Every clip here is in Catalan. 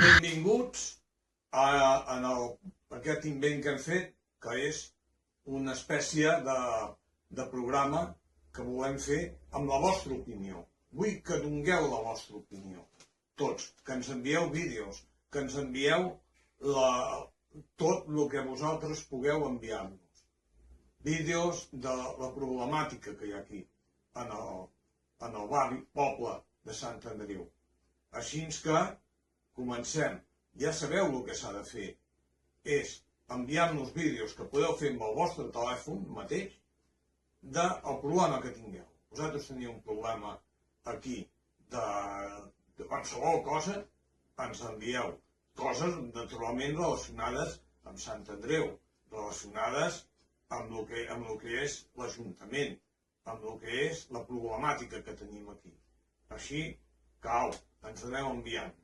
Benvinguts a aquest invent que hem fet, que és una espècie de programa que volem fer amb la vostra opinió. Vull que dongueu la vostra opinió, tots, que ens envieu vídeos, que ens envieu tot el que vosaltres pugueu enviar-nos. Vídeos de la problemàtica que hi ha aquí, en el barri, poble de Sant Andreu. Així que comencem. Ja sabeu el que s'ha de fer. És enviar-nos vídeos que podeu fer amb el vostre telèfon mateix del problema que tingueu. Vosaltres teniu un problema aquí de qualsevol cosa, ens envieu coses naturalment relacionades amb Sant Andreu, relacionades amb el que és l'Ajuntament, amb el que és la problemàtica que tenim aquí. Així, cau, ens aneu enviant.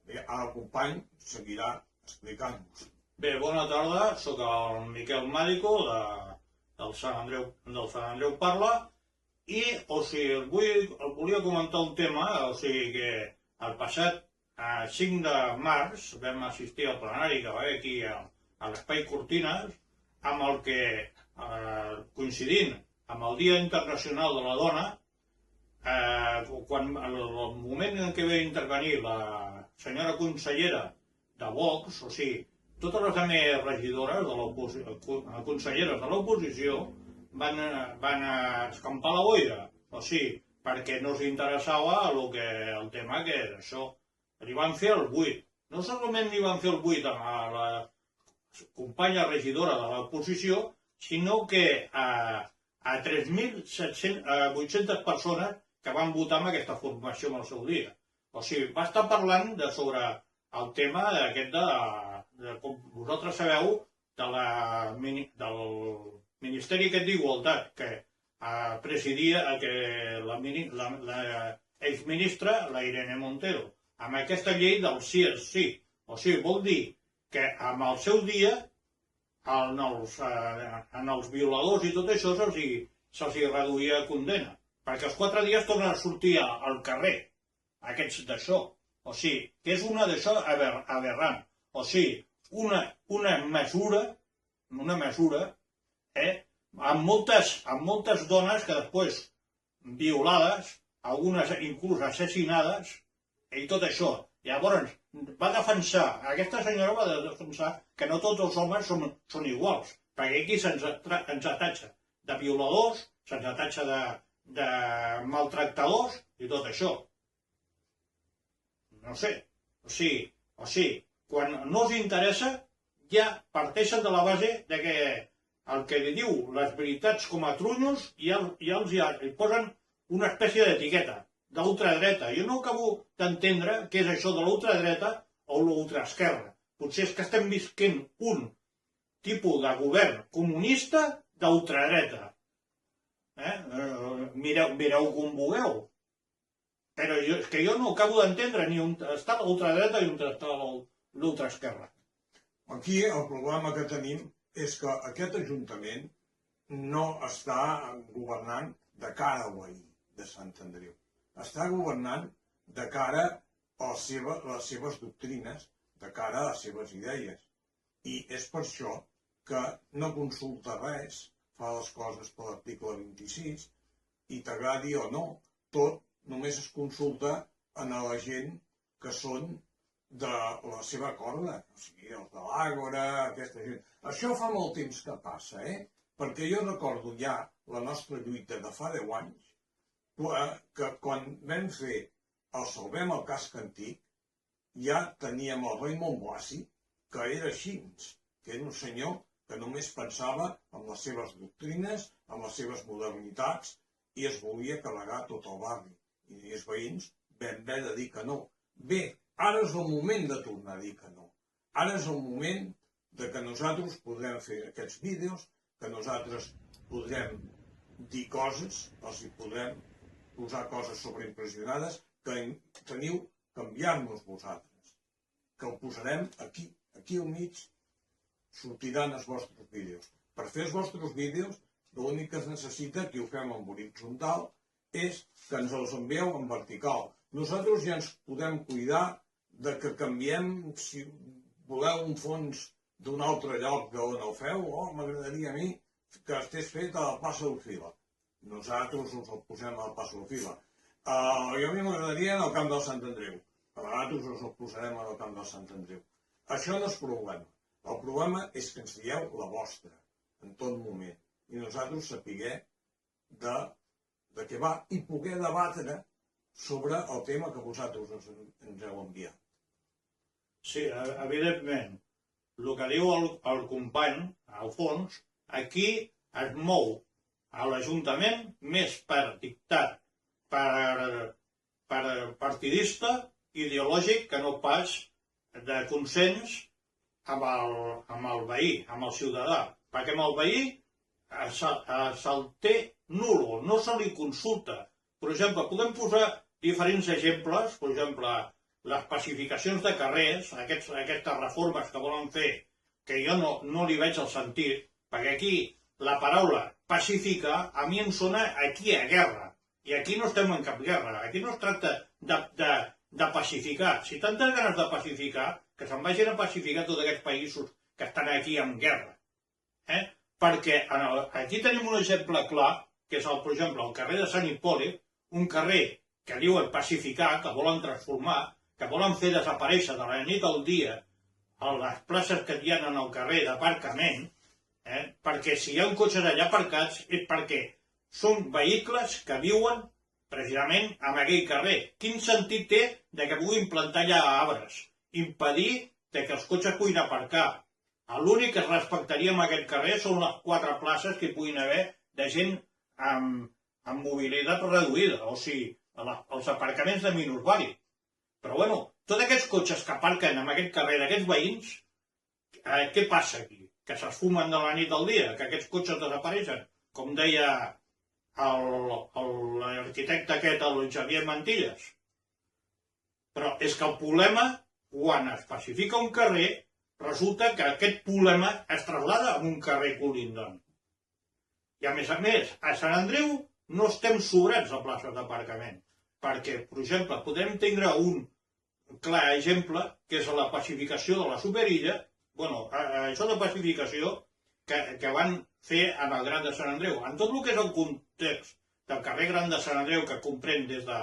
Ara el company seguirà explicant-nos. Bé, bona tarda, soc el Miquel Màdico del Sant Andreu Parla i volia comentar un tema, que el passat 5 de març vam assistir al plenari que va haver aquí a l'Espai Cortines, amb el que, coincidint amb el Dia Internacional de la Dona, quan el moment en què va intervenir la senyora consellera de Vox, o sigui, totes les altres regidores, conselleres de l'oposició, van escampar la boira, o sigui, perquè no els interessava el tema que era això. Li van fer el buit. No solament li van fer el buit a la companya regidora de l'oposició, sinó que a 3.800 persones que van votar amb aquesta formació en el seu dia. O sigui, va estar parlant sobre el tema aquest com vosaltres sabeu, del Ministeri aquest d'Igualtat, que presidia l'exministra, la Irene Montero, amb aquesta llei del sí és sí. O sigui, vol dir que amb el seu dia, en els violadors i tot això, se'ls reduïa condena. Perquè els 4 dies tornen a sortir al carrer, aquests d'això. O sigui, que és una d'això aberrant. O sigui, una mesura, amb moltes dones que després violades, algunes inclús assassinades, i tot això. Llavors, aquesta senyora va defensar que no tots els homes són iguals, perquè aquí se'ns atatxa de violadors, se'ns atatxa de maltractadors i tot això. No sé, o sigui, quan no els interessa ja parteixen de la base de que el que li diu les veritats com a trunyos ja li posen una espècie d'etiqueta d'ultradreta. Jo no acabo d'entendre què és això de l'ultradreta o l'ultraesquerra. Potser és que estem visquent un tipus de govern comunista d'ultradreta. Mireu com vulgueu. Però és que jo no acabo d'entendre ni on està l'ultradreta i on està l'ultraesquerra. Aquí el problema que tenim és que aquest Ajuntament no està governant de cara al veí de Sant Andreu. Està governant de cara a les seves doctrines, de cara a les seves idees. I és per això que no consulta res, fa les coses per l'article 26, i t'agradi o no, tot només es consulta a la gent que són de la seva corda, o sigui, els de l'Àgora, aquesta gent. Això fa molt temps que passa, perquè jo recordo ja la nostra lluita de fa 10 anys, que quan vam fer el Salvem el Casc Antic, ja teníem el Raimon Blasi, que era així, que era un senyor que només pensava en les seves doctrines, en les seves modernitats, i es volia carregar tot el barri. I els veïns vam haver de dir que no. bé, ara és el moment de tornar a dir que no. Ara és el moment de que nosaltres podrem fer aquests vídeos, que nosaltres podrem dir coses, els hi podrem posar coses sobreimpressionades, que teniu que enviar-nos vosaltres, que ho posarem aquí al mig, sortiran els vostres vídeos. Per fer els vostres vídeos, l'únic que es necessita, que ho fem en horitzontal, és que ens els envieu en vertical. Nosaltres ja ens podem cuidar de que canviem, si voleu un fons d'un altre lloc d'on el feu, m'agradaria a mi que estés fet a la plaça d'Orfila. Nosaltres us el posem a la plaça d'Orfila. A mi m'agradaria en el camp del Sant Andreu. A vegades us el posarem al camp del Sant Andreu. Això no és problema. El problema és que ens dieu la vostra, en tot moment. I nosaltres sapiguem de què va i poder debatre sobre el tema que vosaltres ens heu enviat. Sí, evidentment. El que diu el company, al fons, aquí es mou a l'Ajuntament més per dictat, per partidista, ideològic, que no pas de consens amb el veí, amb el ciutadà. Perquè amb el veí se'l té nul, no se li consulta. Per exemple, podem posar diferents exemples, per exemple, les pacificacions de carrers, aquestes reformes que volen fer, que jo no li veig el sentit, perquè aquí la paraula pacificar a mi em sona aquí a guerra, i aquí no estem en cap guerra, aquí no es tracta de pacificar. Si tantes ganes de pacificar, que se'n vagin a pacificar tots aquests països que estan aquí en guerra. Perquè aquí tenim un exemple clar, que és, per exemple, el carrer de Sant Hipòlit, un carrer que diuen pacificar, que volen transformar, que volen fer desaparèixer de la nit al dia les places que hi ha en el carrer d'aparcament, perquè si hi ha cotxes allà aparcats és perquè són vehicles que viuen precisament en aquell carrer. Quin sentit té que puguin plantar allà arbres? Impedir que els cotxes puguin aparcar. L'únic que es respectaria en aquest carrer són les 4 places que hi puguin haver de gent amb mobilitat reduïda, o sigui, els aparcaments de minusvàlid. Però bueno, tots aquests cotxes que aparquen en aquest carrer d'aquests veïns, què passa aquí? Que s'esfumen de la nit al dia, que aquests cotxes desapareixen, com deia l'arquitecte aquest, el Xavier Mantillas. Però és que el problema, quan es pacifica un carrer, resulta que aquest problema es traslada a un carrer colindant. I a més, a Sant Andreu no estem sobrats de places d'aparcament, perquè, per exemple, podem tenir un clar exemple, que és la pacificació de la Superilla, això de pacificació que van fer en el Gran de Sant Andreu. En tot el que és el context del carrer Gran de Sant Andreu, que comprèn des de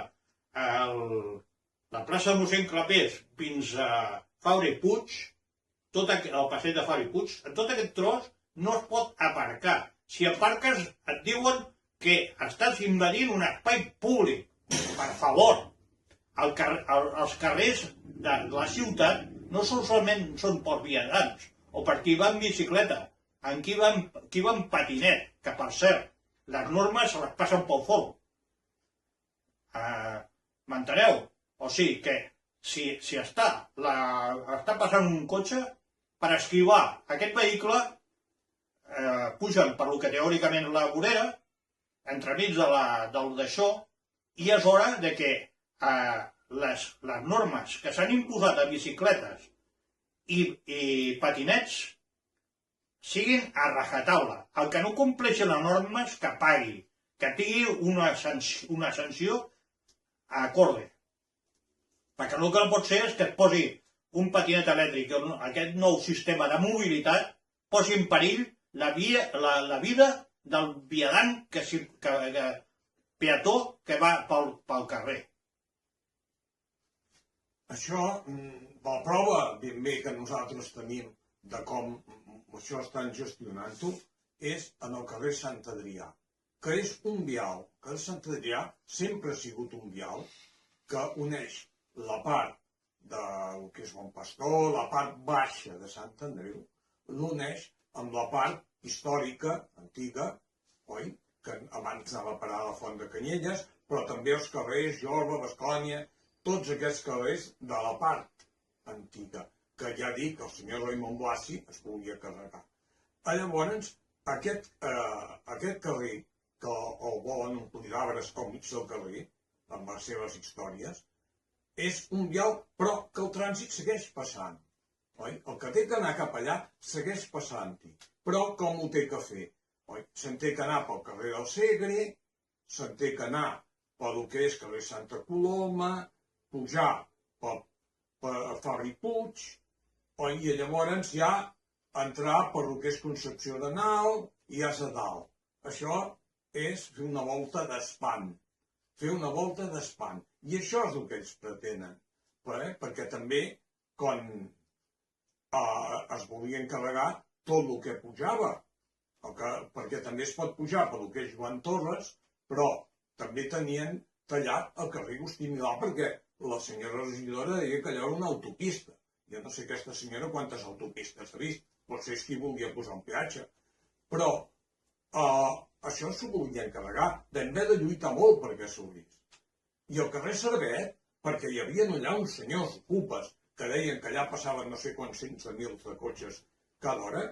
la plaça de Mossèn Clapés fins a Fabra i Puig, el passeig de Fabra i Puig, en tot aquest tros no es pot aparcar. Si aparques et diuen que estàs invadint un espai públic. Per favor, els carrers de la ciutat no solament són per vianants o per qui va en bicicleta, en qui va en patinet, que per cert, les normes se les passen pel folre. M'enteneu? O sigui que si està passant un cotxe, per esquivar aquest vehicle pugen per lo que teòricament és la vorera, entremig d'això, i és hora que les normes que s'han imposat a bicicletes i patinets siguin a rajatabla. El que no compleixi les normes, que pagui, que tingui una sanció acorde. Perquè el que no pot ser és que et posi un patinet elèctric, aquest nou sistema de mobilitat, posi en perill la vida del vianant peató que va pel carrer. Això, la prova ben bé que nosaltres tenim de com això estan gestionant-ho, és en el carrer Sant Adrià, que és un vial, que el Sant Adrià sempre ha sigut un vial que uneix la part del que és Bon Pastor, la part baixa de Sant Andreu, l'uneix amb la part històrica, antiga, oi? Que abans anava a parar a la Font de Canyelles, però també els carrers Jorba, Bascònia, tots aquests carrers de la part antiga, que ja dic que el senyor Raimon Blasi es volia carregar. Llavors, aquest carrer, que el volen omplir d'arbres al mig del carrer, amb les seves històries, és un vial, però que el trànsit segueix passant. Oi? El que té que anar cap allà segueix passant-hi. Però com ho té que fer? Se'n té que anar pel carrer del Segre, se'n té que anar pel que és carrer Santa Coloma, pujar per Ferri Puig, i llavors ja entrar per el que és Concepció de Nau i és a dalt. Això és fer una volta d'espant. Fer una volta d'espant. I això és el que ells pretenen. Perquè també, quan es volien carregar tot el que pujava, perquè també es pot pujar per el que és Joan Torres, però també tenien tallat el carrer Agustí Milà perquè la senyora regidora deia que allò era una autopista. Jo no sé aquesta senyora quantes autopistes ha vist, potser és qui volia posar un peatge. Però això s'ho volien carregar, vam haver de lluitar molt perquè s'obrís. I el carrer Servet, perquè hi havia allà uns senyors ocupes que deien que allà passaven no sé quants cents de mils de cotxes cada hora,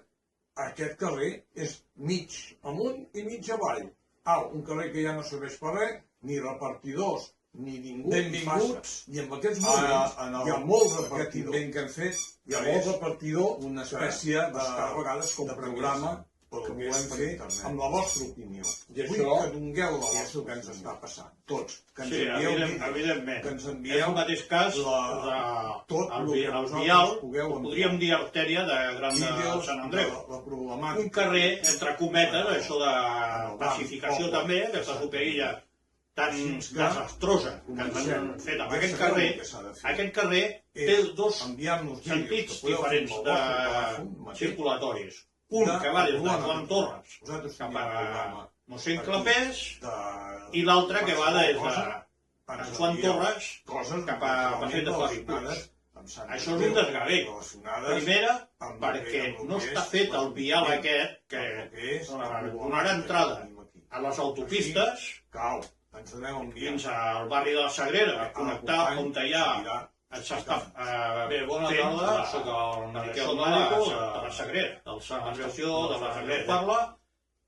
aquest carrer és mig amunt i mig avall. Un carrer que ja no serveix per res, ni repartidors, ni ningú benvinguts. I en aquests moments hi ha molts repartidors que han fet, hi ha molts repartidors, una espècie de programa que volem fer amb la vostra opinió. Vull que dongueu la vostra que ens està passant, tots. Sí, evidentment. És el mateix cas el vial, podríem dir artèria de Gran de Sant Andreu. Un carrer, entre cometes, això de pacificació també, aquesta superilla tan desastrosa que ens han fet amb aquest carrer. Aquest carrer té dos sentits diferents circulatoris. Un que va des de Joan Torres cap a mossèn Clapés i l'altre que va des de Joan Torres cap a passeig de Ferri Puig. Això és un desgavell. Primera, perquè no està fet el vial aquest que donarà entrada a les autopistes fins al barri de la Sagrera, connectar on hi ha. Bé, bona tarda, soc el Miquel Mànico de la Sagrera, de l'estació de la Sagrera parla,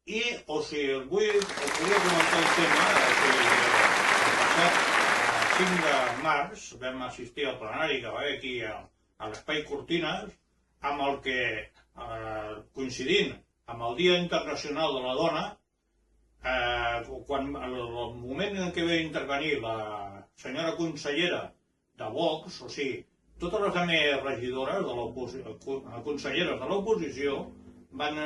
i us volia comentar un tema. El passat 5 de març vam assistir al plenari que va haver aquí a l'Espai Cortines, amb el que, coincidint amb el Dia Internacional de la Dona, quan el moment en què va intervenir la senyora consellera de Vox, o sigui, totes les altres regidores, conselleres de l'oposició, van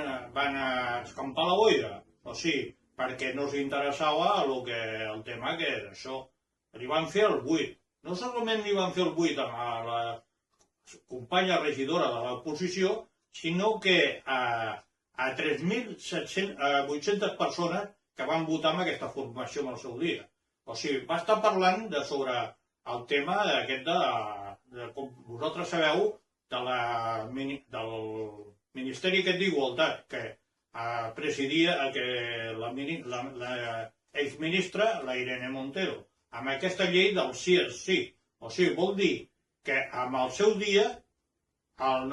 escampar la boira, o sigui, perquè no els interessava el tema que era això. Li van fer el buit. No solament li van fer el buit a la companya regidora de l'oposició, sinó que a 3.800 persones que van votar amb aquesta formació en el seu dia. O sigui, va estar parlant sobre el tema d'aquest com vosaltres sabeu, del Ministeri aquest d'Igualtat, que presidia l'exministra, la Irene Montero, amb aquesta llei del sí és sí. O sigui, vol dir que amb el seu dia, en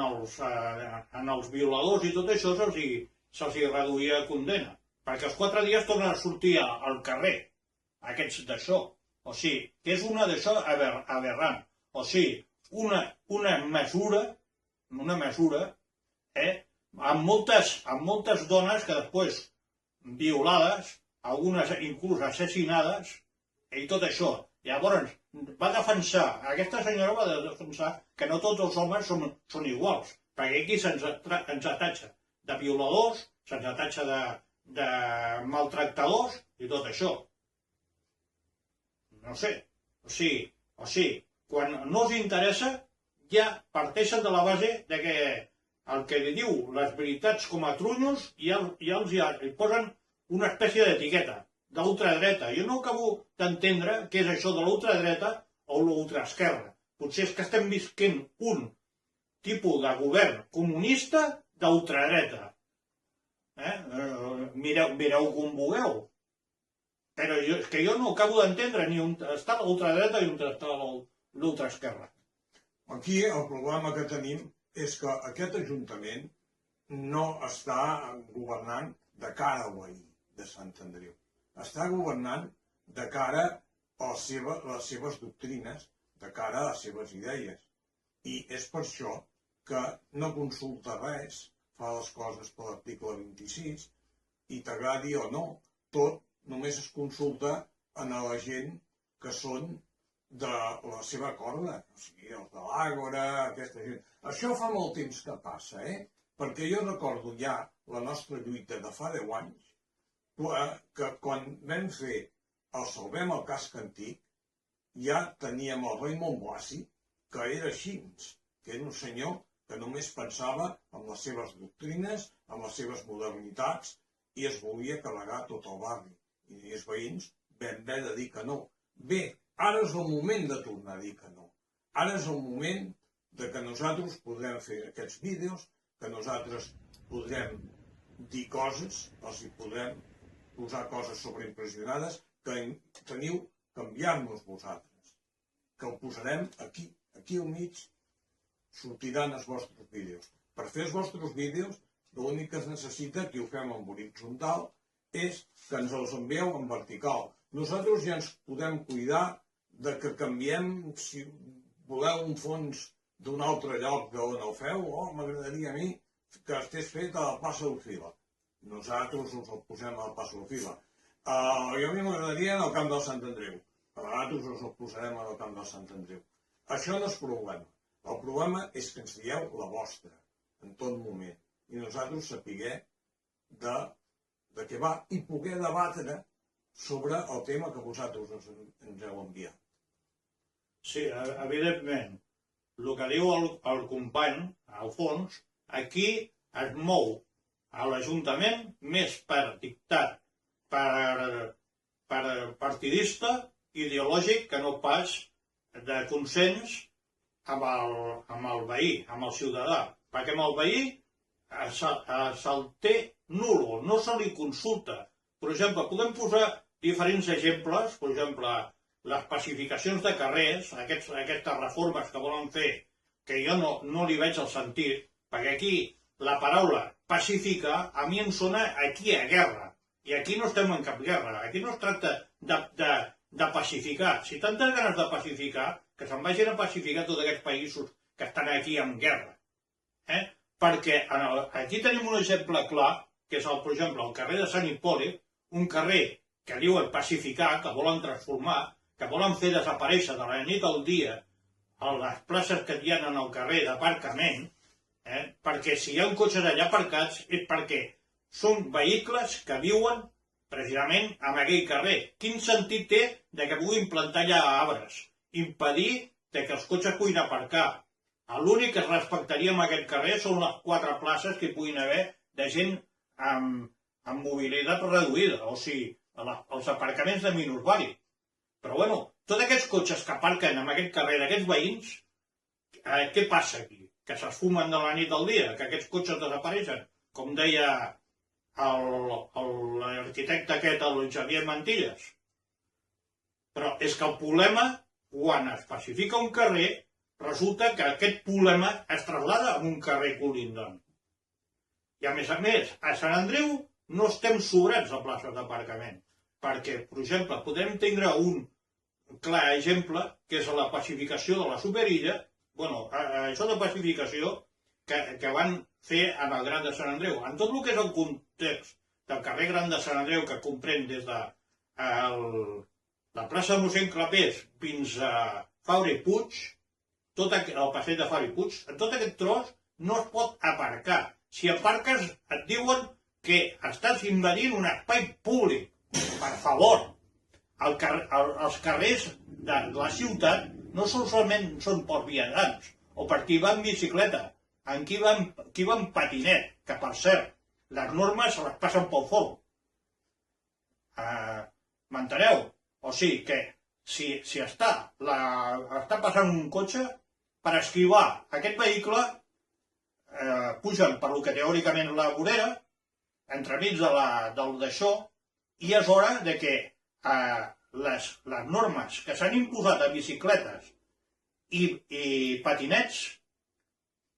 els violadors i tot això, se'ls reduïa condena. Perquè els 4 dies tornen a sortir al carrer, aquests d'això. O sigui, que és una d'això aberrant. O sigui, una mesura, amb moltes dones que després, violades, algunes inclús assassinades, i tot això. Llavors, aquesta senyora va defensar que no tots els homes són iguals, perquè aquí se'ns atatxa de violadors, se'ns atatxa de maltractadors i tot això. No sé, o sigui, quan no els interessa, ja parteixen de la base que el que li diu les veritats com a trunyos ja li posen una espècie d'etiqueta d'ultradreta. Jo no acabo d'entendre què és això de l'ultradreta o l'ultraesquerra. Potser és que estem visquent un tipus de govern comunista d'ultradreta. Mireu com vulgueu. Però és que jo no acabo d'entendre ni on està l'ultradreta i on està l'ultraesquerra. Aquí el problema que tenim és que aquest Ajuntament no està governant de cara al veí de Sant Andreu. Està governant de cara a les seves doctrines, de cara a les seves idees. I és per això que no consulta res, fa les coses per l'article 26, i t'agradi o no, tot només es consulta a la gent que són de la seva corda, o sigui, els de l'Àgora, aquesta gent. Això fa molt temps que passa, perquè jo recordo ja la nostra lluita de fa 10 anys, que quan vam fer el Salvem el Casc Antic, ja teníem el Raimon Blasi, que era així, que era un senyor que només pensava en les seves doctrines, en les seves modernitats, i es volia carregar tot el barri. I els veïns vam haver de dir que no. Bé, ara és el moment de tornar a dir que no. Ara és el moment de que nosaltres podrem fer aquests vídeos, que nosaltres podrem dir coses, els hi podrem posar coses sobreimpressionades, que teniu que enviar-nos vosaltres, que ho posarem aquí al mig, sortiran els vostres vídeos. Per fer els vostres vídeos, l'únic que es necessita, que ho fem en horitzontal, és que ens els envieu en vertical. Nosaltres ja ens podem cuidar de que canviem, si voleu un fons d'un altre lloc d'on el feu, m'agradaria a mi que estigués fet a la plaça d'Orfila. Nosaltres us el posem a la plaça d'Orfila. A mi m'agradaria en el camp del Sant Andreu. Nosaltres us el posarem al camp del Sant Andreu. Això no és problema. El problema és que ens dieu la vostra, en tot moment. I nosaltres sapiguem de què va i poder debatre sobre el tema que vosaltres ens heu enviat. Sí, evidentment. El que diu el company, al fons, aquí es mou a l'Ajuntament més per dictat, per partidista, ideològic, que no pas de consens amb el veí, amb el ciutadà. Perquè amb el veí se'l té nul, no se li consulta. Per exemple, podem posar diferents exemples, per exemple, les pacificacions de carrers, aquestes reformes que volen fer, que jo no li veig el sentit, perquè aquí la paraula pacificar a mi em sona aquí a guerra, i aquí no estem en cap guerra, aquí no es tracta de pacificar. Si tantes ganes de pacificar, que se'n vagin a pacificar tots aquests països que estan aquí en guerra. Perquè aquí tenim un exemple clar, que és, per exemple, el carrer de Sant Hipòlit, un carrer que diuen pacificar, que volen transformar, que volen fer desaparèixer de la nit al dia les places que hi ha en el carrer d'aparcament, perquè si hi ha cotxes allà aparcats és perquè són vehicles que viuen precisament en aquell carrer. Quin sentit té que puguin plantar allà arbres? Impedir que els cotxes puguin aparcar. L'únic que es respectaria en aquest carrer són les 4 places que hi puguin haver de gent amb mobilitat reduïda, o sigui, els aparcaments de minusvàlid. Però bueno, tots aquests cotxes que aparquen en aquest carrer d'aquests veïns, què passa aquí? Que s'esfumen de la nit al dia, que aquests cotxes desapareixen, com deia l'arquitecte aquest, el Xavier Mantillas. Però és que el problema, quan es pacifica un carrer, resulta que aquest problema es traslada a un carrer colindant. I a més, a Sant Andreu no estem sobrats de places d'aparcament, perquè, per exemple, podem tenir un clar exemple, que és la pacificació de la Superilla, això de pacificació que van fer en el Gran de Sant Andreu. En tot el que és el context del carrer Gran de Sant Andreu, que comprèn des de la plaça de mossèn Clapés fins a Fabra i Puig, tot el passeig de Fabra i Puig, en tot aquest tros no es pot aparcar. Si aparques et diuen que estàs invadint un espai públic. Per favor, els carrers de la ciutat no solament són per vianants o per qui va en bicicleta, en qui va en patinet, que per cert, les normes se les passen pel folre. M'enteneu? O sigui que si està passant un cotxe, per esquivar aquest vehicle, pugen per lo que teòricament és la vorera, entremig d'això, i és hora que les normes que s'han imposat a bicicletes i patinets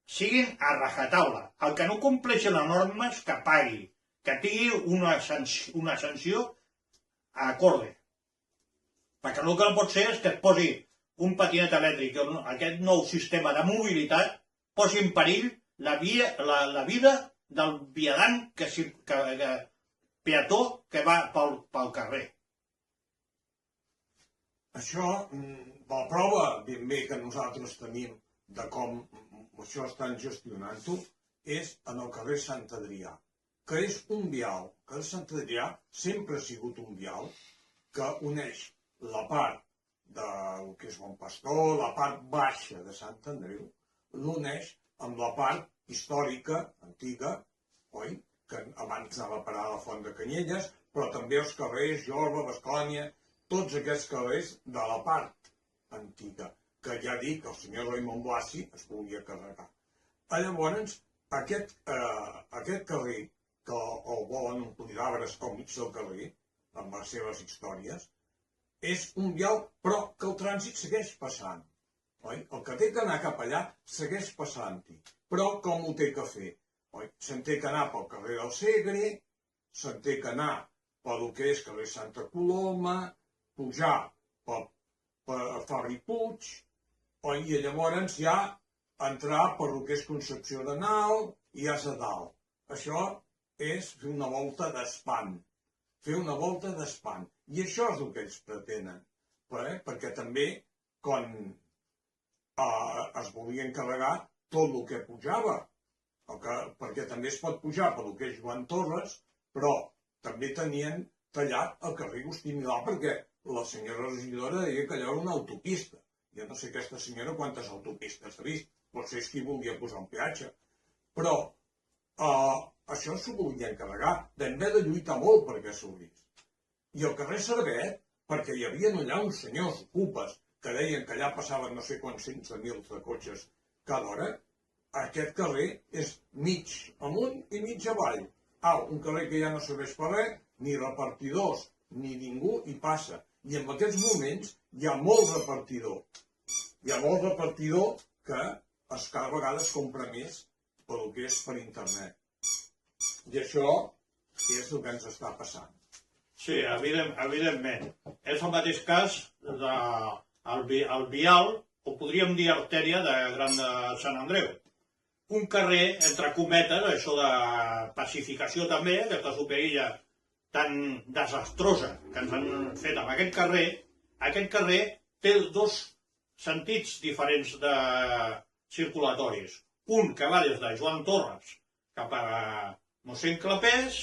siguin a rajatabla. El que no compleixi les normes, que pagui, que tingui una sanció acorde. Perquè el que no pot ser és que et posi un patinet elèctric, aquest nou sistema de mobilitat, posi en perill la vida del vianant peató que va pel carrer. Això, la prova ben bé que nosaltres tenim de com això estan gestionant-ho, és en el carrer Sant Adrià, que és un vial. El carrer Sant Adrià sempre ha sigut un vial que uneix la part del que és Bon Pastor, la part baixa de Sant Andreu, l'uneix amb la part històrica, antiga, oi? Que abans anava a parar a la Font de Canyelles, però també els carrers Jorba, Bascònia, tots aquests carrers de la part antiga, que ja dic, el senyor Raimon Blasi es volia carregar. Llavors, aquest carrer, que el volen omplir d'arbres al mig del carrer, amb les seves històries, és un vial, però que el trànsit segueix passant. Oi? El que té que anar cap allà segueix passant-hi. Però com ho té que fer? Se'n té que anar pel carrer del Segre, se'n té que anar pel que és carrer Santa Coloma, pujar per Ferri Puig, i llavors ja entrar per el que és Concepció de Nau i ja a dalt. Això és fer una volta d'espant. Fer una volta d'espant. I això és el que ells pretenen. Perquè també, quan es volien carregar tot el que pujava, perquè també es pot pujar per el que és Joan Torres, però també tenien tallat el carrer Agustí Milà perquè la senyora regidora deia que allò era una autopista. Jo no sé aquesta senyora quantes autopistes ha vist, potser és qui volia posar un peatge. Però això s'ho volien carregar, vam haver de lluitar molt perquè s'obrís. I el carrer Servet, perquè hi havia allà uns senyors ocupes que deien que allà passaven no sé quants cents de mils de cotxes cada hora, aquest carrer és mig amunt i mig avall. Un carrer que ja no serveix per res, ni repartidors, ni ningú hi passa. I en aquests moments hi ha molt repartidor. Hi ha molt repartidor que cada vegada es compra més pel que és per internet. I això és el que ens està passant. Sí, evidentment. És el mateix cas del vial, o podríem dir artèria, de Gran de Sant Andreu. Un carrer, entre cometes, això de pacificació també, aquesta superilla tan desastrosa que ens han fet amb aquest carrer té dos sentits diferents de circulatoris. Un que va des de Joan Torres cap a mossèn Clapés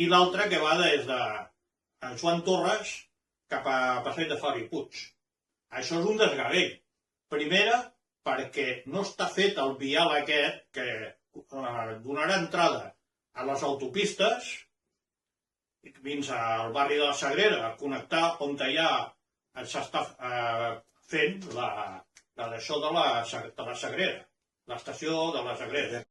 i l'altre que va des de Joan Torres cap a Passeig de Ferri Puig. Això és un desgavell. Primera, perquè no està fet el vial aquest que donarà entrada a les autopistes fins al barri de la Sagrera, a connectar on ja s'està fent d'això de la Sagrera, l'estació de la Sagrera.